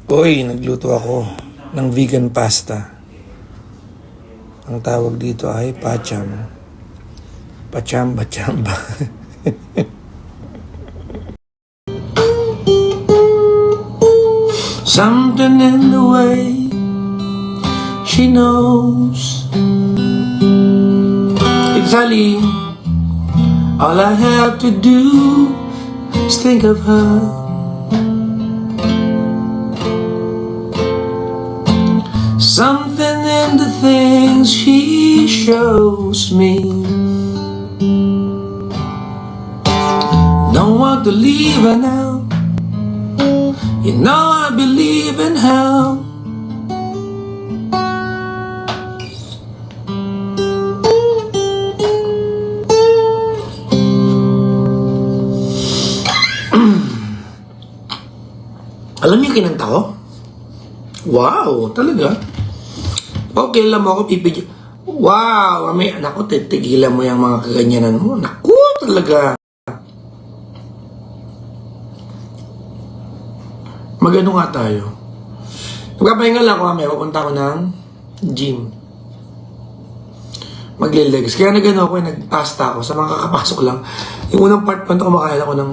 Hoy, nagluto ako ng vegan pasta. Ang tawag dito ay pacham. Pachamba-chamba. Something in the way she knows exactly all I have to do is think of her. Something in the things she shows me. Don't want to leave her now. You know I believe in her. Alam niyo kinanta ko? Wow, talaga? Okay lang mo ako pipigil. Wow, may anak ko, titigilan mo yung mga kaganyanan mo. Naku, talaga. Magano nga tayo. Magpapahinga lang ako mamaya, papunta ko ng gym. Magle-legs. Kaya nagano ako, nagpasta ako sa mga kakapasok lang. Yung unang part po, kumakain ako ng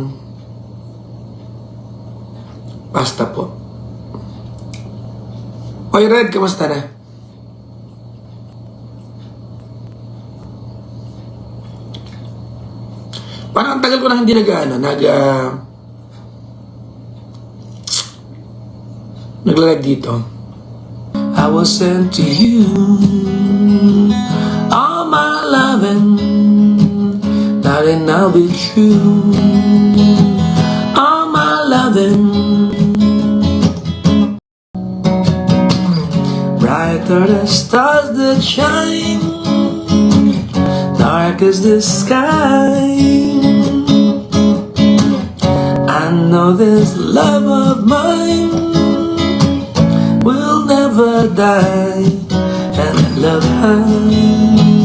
pasta po. Oy, Red, kamusta na? Parang ang tagal ko na hindi nag-live dito. I was sent to you all my loving, darling, I'll be true. All my loving, brighter the stars that shine, dark as the sky. I know this love of mine will never die, and I love her.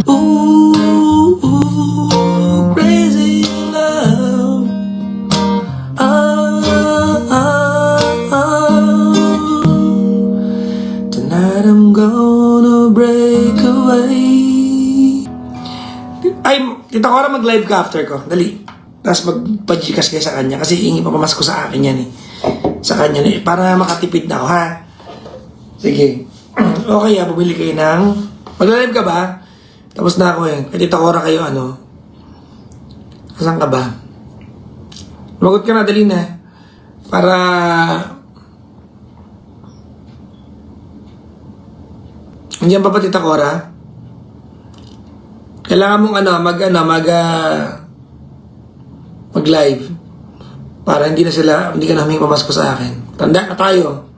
Ooh, ooh, crazy love. Ah, ah, ah. Tonight I'm gonna break away. Ay, Tita Cora, mag-live ka after ko. Dali. Tapos magpa-Gcash kayo sa kanya. Kasi hingi pa pamasko sa akin yan eh. Sa kanya na eh. Para makatipid na ako, ha? Sige. Okay, ha? Bumili kayo ng... Mag-live ka ba? Tapos na ako eh. Kaya Tita Cora kayo, ano? Asan ka ba? Magot ka na, dali na. Para... Andiyan pa ba Tita Cora? Kailangan mong mag-live para hindi ka na humingi pamasko sa akin. Tanda na tayo.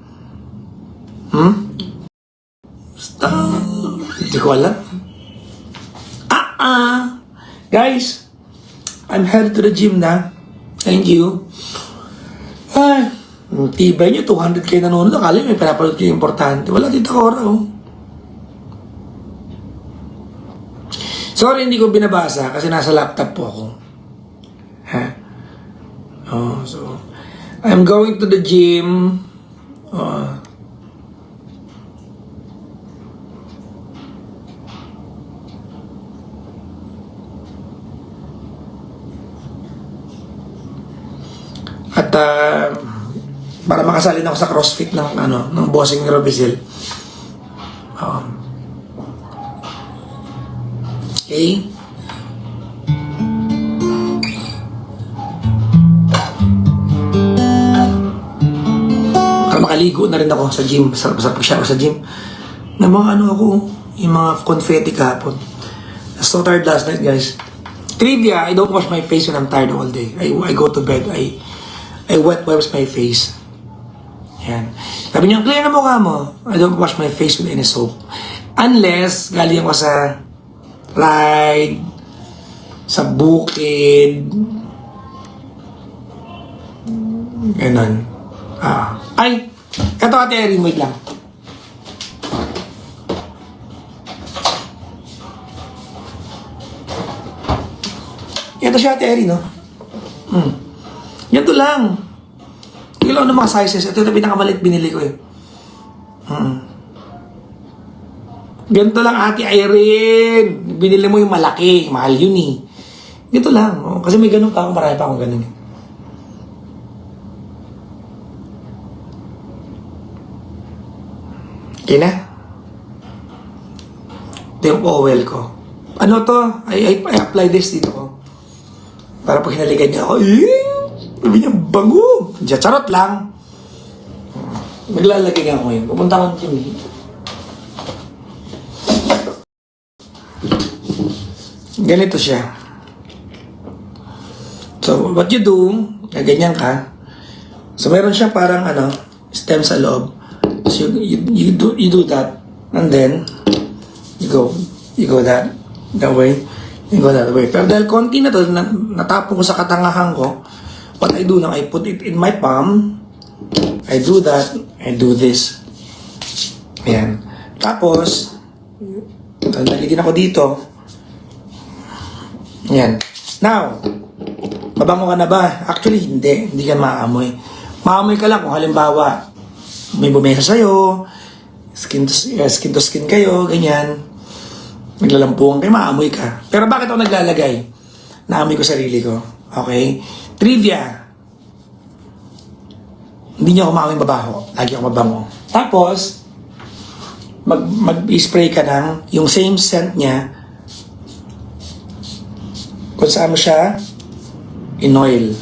Stop. Hindi ko alam. Guys, I'm headed to the gym na. Thank you. Ay, tibay nyo, 200k nanonood. Akala may pinapanood ko yung importante. Wala Tita Cora, oh. Sorry, hindi ko binabasa kasi nasa laptop po ako. Ha? Oh, so I'm going to the gym. At para makasalin ako sa CrossFit ng bossing ni Robicel. Okay? Para makaligo na rin ako sa gym, sa pag-shower sa gym. Na mga yung mga confetti kahapon. I was so tired last night, guys. Trivia, I don't wash my face when I'm tired all day. I go to bed, I wet wipes my face. Yan. Sabi niya, clear na mukha mo. I don't wash my face with any soap. Unless, galing ako sa ride, sa bukid, ganon. Ay, kato Ate Erin, wait lang. Ito siya Ate Erin, no? Yan to lang. Ilaw ng mga sizes. Ito yung pinakamalit binili ko eh. Ganito lang, Ate Irene. Binili mo yung malaki. Mahal yun eh. Ganito lang. Oh. Kasi may ganun pa ako. Marami pa akong ganun eh. Okay na? Ito yung Powell ko. Ano to? I apply this dito ko. Para pag hinalikan niya ako, sabi niya, bango. Diyan, charot lang. Maglalagay nga ako ngayon. Pupunta ko ng gym eh. Ganito siya. So, what you do, ganyan ka. So, meron siya parang stem sa loob. So, you do that. And then, you go that way. You go that way. Pero dahil konti na to, natapon ko sa katangahan ko, what I do now, I put it in my palm. I do that. I do this. Ayan. Tapos, nalitin ako dito. Ayan. Now, mabango ka na ba? Actually, hindi. Hindi ka maamoy. Maamoy ka lang kung halimbawa, may bumesa sa'yo, skin to skin kayo, ganyan. Naglalampuan kayo, maamoy ka. Pero bakit ako naglalagay? Naamoy ko sarili ko. Okay? Trivia. Hindi niyo ako maamoy mabaho. Lagi ako mabango. Tapos, mag-spray ka ng yung same scent niya kung saan mo siya in oil.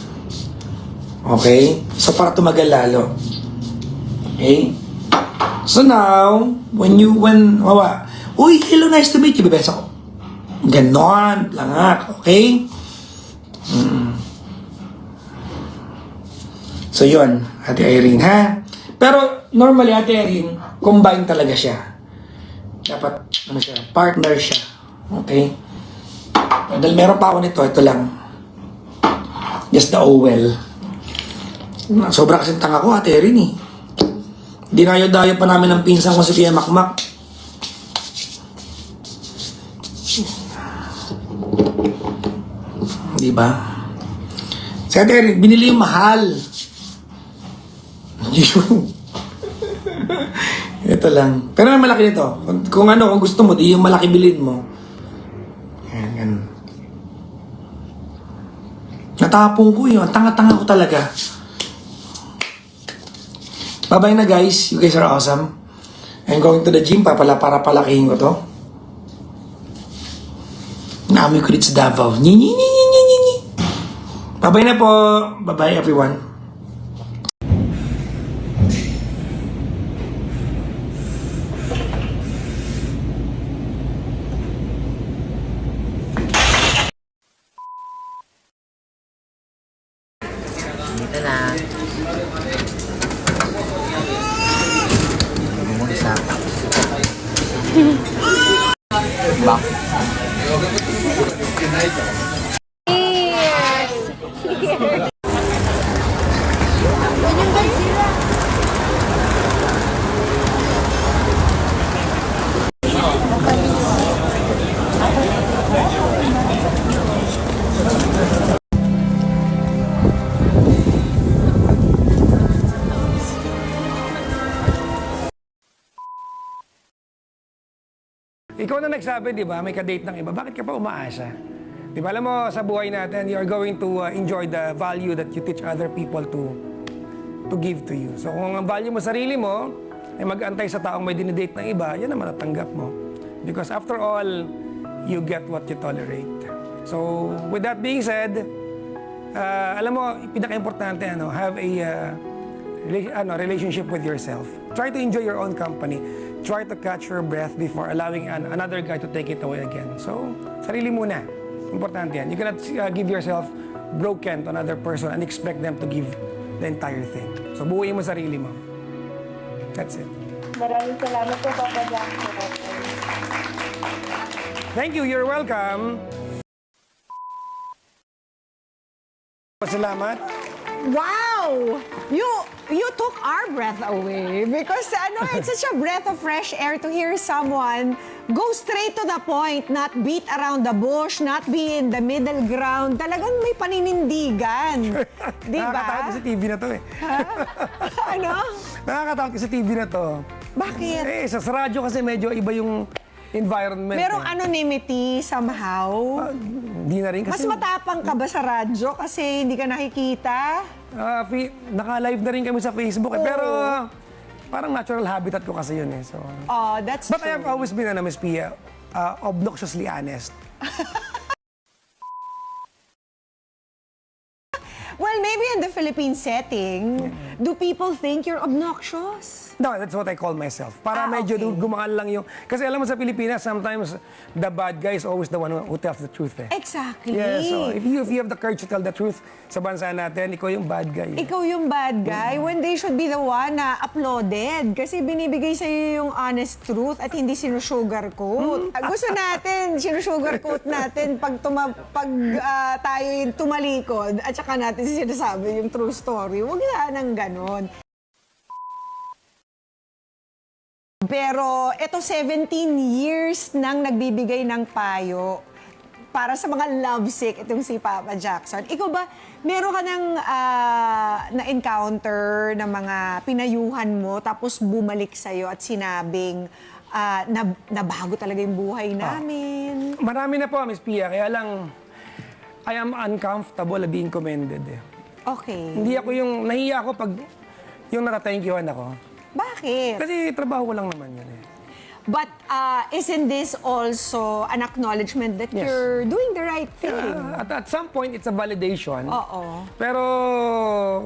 Okay? So, para tumagal lalo. Okay? So now, when uy, hello, nice to meet you, bebesa ko. Ganon, langak, okay? So yun, Ate Irene, ha? Pero, normally, Ate Irene, combine talaga siya. Dapat, siya, partner siya. Okay? Dahil meron pa ako nito, ito lang. Just the Owel. Sobra kasing tanga ko, Ate Irene, eh. Dinayo-dayo pa namin ng pinsan ko si Pia Makmak. Diba? Si Ate Irene, binili yung mahal. Ito lang. Pero may malaki nito. Kung gusto mo, di yung malaki bilhin mo. Yan. Natapong ko yun. Tanga-tanga ko talaga. Bye-bye na guys. You guys are awesome. I'm going to the gym para palakihin ko to. Naamoy ko dito sa Davao. Bye-bye na po. Bye-bye everyone. Dito na. Isa. Back. Ikaw na nagsabi, di ba, may ka-date ng iba, bakit ka pa umaasa? Di ba, alam mo, sa buhay natin, you are going to enjoy the value that you teach other people to give to you. So kung ang value mo sarili mo, ay mag-antay sa taong may dinidate ng iba, yan naman natanggap mo. Because after all, you get what you tolerate. So with that being said, alam mo, pinaka-importante, have a relationship with yourself. Try to enjoy your own company. Try to catch your breath before allowing another guy to take it away again. So, sarili muna. Importante yan. You cannot give yourself broken to another person and expect them to give the entire thing. So, buuin mo sarili mo. That's it. Maraming salamat po, Papa Jack. Thank you. You're welcome. Salamat. Wow! You took our breath away because it's such a breath of fresh air to hear someone go straight to the point, not beat around the bush, not be in the middle ground. Talagang may paninindigan. Di ba? Nakakatakot ko sa TV na to eh. Ano? Nakakatakot ko sa TV na to. Bakit? Sa radyo kasi medyo iba yung environment. Merong anonymity somehow. Hindi na rin Mas kasi... matapang ka ba sa radyo kasi hindi ka nakikita? Naka-live na rin kami sa Facebook. Pero parang natural habitat ko kasi yun eh. So, Oh, that's but true. I have always been, Miss Pia, obnoxiously honest. Well, maybe in the Philippine setting, do people think you're obnoxious? No, that's what I call myself. Para medyo okay. gumaan lang yung... Kasi alam mo sa Pilipinas, sometimes the bad guy is always the one who tells the truth eh. Exactly. Yeah, so if you have the courage to tell the truth sa bansa natin, ikaw yung bad guy. Ikaw yung bad guy when they should be the one na applauded kasi binibigay sa'yo yung honest truth at hindi sinusugarcoat. Gusto natin, sinusugarcoat natin pag tayo yung tumalikod at saka natin sinasabi yung true story. Huwag na nang ganon. Pero ito 17 years nang nagbibigay ng payo para sa mga lovesick itong si Papa Jackson. Ikaw ba, meron ka ng na-encounter na mga pinayuhan mo tapos bumalik sa'yo at sinabing na bago talaga yung buhay namin? Marami na po, Miss Pia. Kaya lang, I am uncomfortable being commended eh. Okay. Hindi ako yung... Nahiya ako pag yung natatankyuhan ako. Bakit? Kasi trabaho ko lang naman yun eh. But isn't this also an acknowledgement that Yes. you're doing the right thing? At some point, it's a validation. Oo. Pero,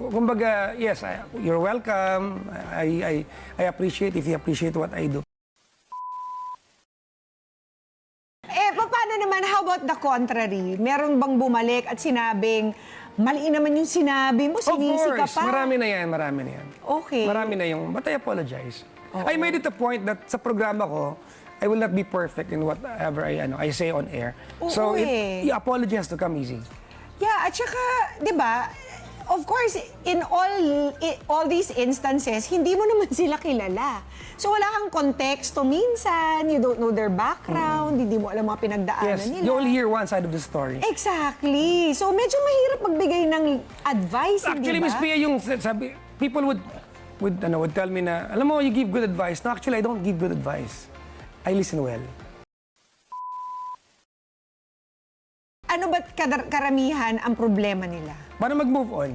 kumbaga, yes, you're welcome. I appreciate if you appreciate what I do. Paano naman, how about the contrary? Meron bang bumalik at sinabing, mali naman yung sinabi mo, Of sinisi ka course, pa? marami na yan. Okay. Marami na yung, but I apologize. I made it a point that sa programa ko, I will not be perfect in whatever I say on air. Oo So, eh. the apology has to come easy. Yeah, at saka, di ba, of course, in all these instances, hindi mo naman sila kilala. So wala kang konteksto minsan, you don't know their background, hindi mo alam mga pinagdaanan Yes, nila. you only hear one side of the story. Exactly. So medyo mahirap magbigay ng advice, Actually, hindi Miss ba? Pia, yung sabi, people would tell me na, alam mo, you give good advice. No, actually, I don't give good advice. I listen well. Ano ba't karamihan ang problema nila? Paano mag-move on?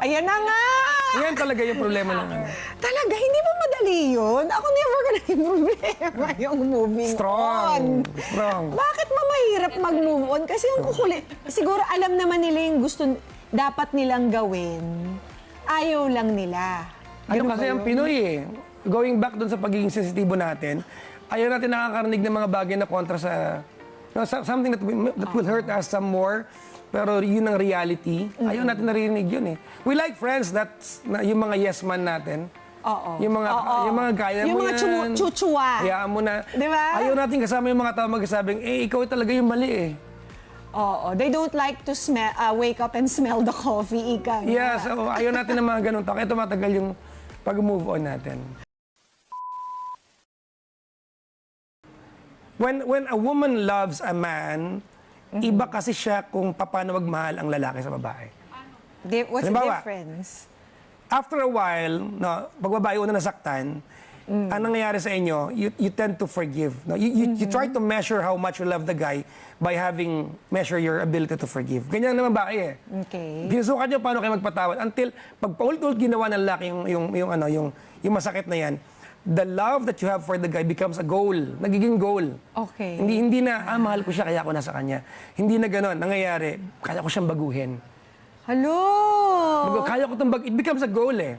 Ayan na nga! Yan talaga yung problema ng ano. Talaga, hindi ba madali yun? Ako never ko naging problema yung moving on. Strong. Bakit mahirap mag-move on? Kasi yung kukulit. Siguro alam naman nila yung gusto dapat nilang gawin. Ayaw lang nila. Ano Ganun kasi ba ang yun? Pinoy eh. Going back dun sa pagiging sensitibo natin, ayaw natin nakakarinig ng mga bagay na kontra sa... something that will hurt us some more. Pero yun ang reality. Ayaw natin narinig yun eh. We like friends yung mga yes man natin. Oo. Yung mga gaya Yung mo mga yan. chuchua. Hayaan mo na. Di ba? Ayaw natin kasama yung mga tao magsasabing, ikaw talaga yung mali eh. Oo. They don't like to wake up and smell the coffee, ika nga. Yeah, so ayaw natin ng mga ganun tao. Kaya tumatagal yung pag-move on natin. When a woman loves a man, iba kasi siya kung paano magmahal ang lalaki sa babae. What's the Halimbawa, difference? After a while, no, pag babae una nasaktan, ang nangyayari sa inyo, you tend to forgive. No? You try to measure how much you love the guy by measure your ability to forgive. Ganyan naman babae eh. Okay. Pinusukan niyo paano kayo magpatawad until pag paulit-ulit ginawa ng lalaki yung masakit na yan, the love that you have for the guy becomes a goal. Nagiging goal. Okay. Hindi na, mahal ko siya kaya ako nasa kanya. Hindi na gano'n. Nangyayari, kaya ko siyang baguhin. Hello! Kaya ko it becomes a goal eh.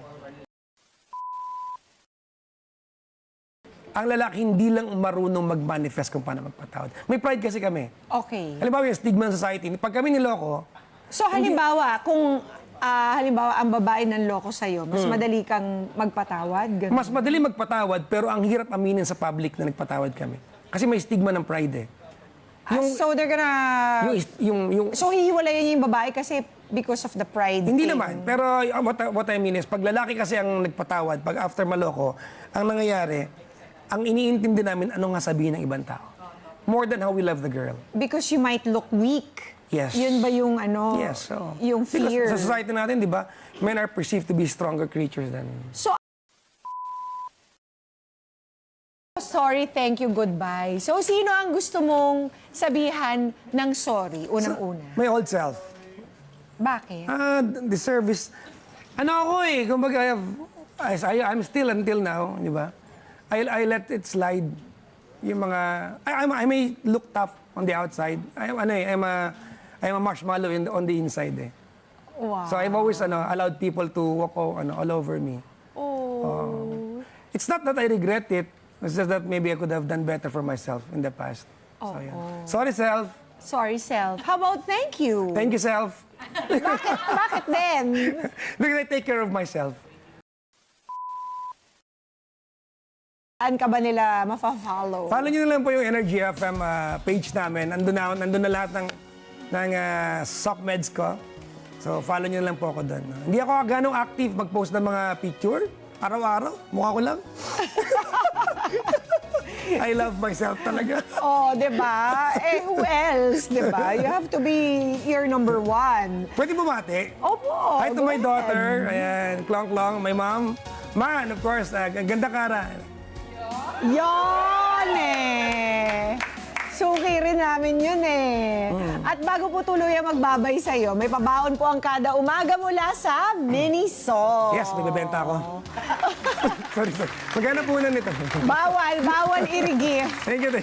Ang lalaki hindi lang marunong mag-manifest kung paano magpatawad. May pride kasi kami. Okay. Halimbawa yung stigma ng society, pag kami niloko, So halimbawa, kung ang babae ng loko sa'yo, mas madali kang magpatawad? Ganun. mas madali magpatawad pero ang hirap aminin sa public na nagpatawad kami. Kasi may stigma ng pride eh. So they're gonna... Yung So hihiwalayan niya yung babae kasi because of the pride Hindi thing. naman. Pero what I mean is, pag lalaki kasi ang nagpatawad, pag after maloko, ang nangyayari, ang iniintindi namin ano nga sabihin ng ibang tao. More than how we love the girl. Because you might look weak. Yes. Yun ba yung ano? Yes. So, yung fear? Because sa society natin, di ba, men are perceived to be stronger creatures than... sorry, thank you, goodbye. So, sino ang gusto mong sabihan ng sorry, unang-una? My old self. Bakit? The service. Ano ako eh, kumbaga, I'm still until now, di ba? I let it slide. Yung mga, I may look tough on the outside. I'm a marshmallow on the inside eh. Wow. So I've always allowed people to walk all over me. Oh. It's not that I regret it. It's just that maybe I could have done better for myself in the past. So, yeah. Sorry, self. Sorry, self. How about thank you? Thank you, self. Bakit din? Because I take care of myself. Saan ka ba nila mafa-follow? Follow nyo na lang po yung Energy FM page namin. Nandun na lahat ng sock meds ko. So, follow nyo na lang po ako doon. Hindi ako ganong active mag-post ng mga picture. Araw-araw. Mukha ko lang. I love myself talaga. Oh, di ba? Eh, who else, di ba? You have to be your number one. Pwede bumati? Opo. Hi to go my ahead. daughter. Ayan, Klong-Klong. My mom. Ma, and of course, ang ganda Kara. Yon eh. Suki rin namin yun eh. At bago po tuluyan magbabay sa'yo, may pabaon po ang kada umaga mula sa Miniso. Yes, may bebenta ako. sorry. Magkano po na nito? Bawal irigif. Thank you.